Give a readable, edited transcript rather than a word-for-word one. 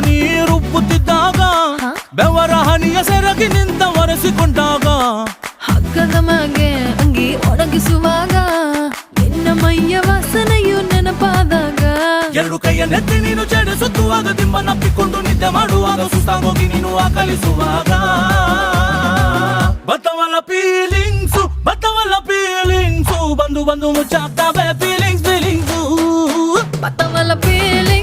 ನೀ ರುಬ್ಬುತ್ತಿದ್ದಾಗ ಬೆವರ ಹನಿಯ ಸೆರಗಿ ನಿಂತ ಒರೆಸಿಕೊಂಡಾಗ ಹಗ್ಗದ ಮ್ಯಾಗೆ ಅಂಗಿ ಒಣಗಿಸುವಾಗ ನಿನ್ನ ಮೈಯ ವಾಸನೆಯು ನೆನಪಾದಾಗ ಎರಡು ಕೈಯ ನೆತ್ತಿ ನೀನು ಜಡಿಸುತ್ತುವಾಗ ದಿಮ್ಮನಪ್ಪಿಕೊಂಡು ನಿದ್ದೆ ಮಾಡುವಾಗ ಸುಸ್ತಾಗೋಗಿ ನೀನು ಆಕಲಿಸುವಾಗ ಬತ್ತವಲ್ಲ ಫೀಲಿಂಗ್ಸು ಬಂದು ಬಂದು ಮುಚ್ಚಾಗ್ತಾವೆ ಫೀಲಿಂಗ್ಸು ಬತ್ತವಲ್ಲ ಫೀಲಿಂಗ್ಸ್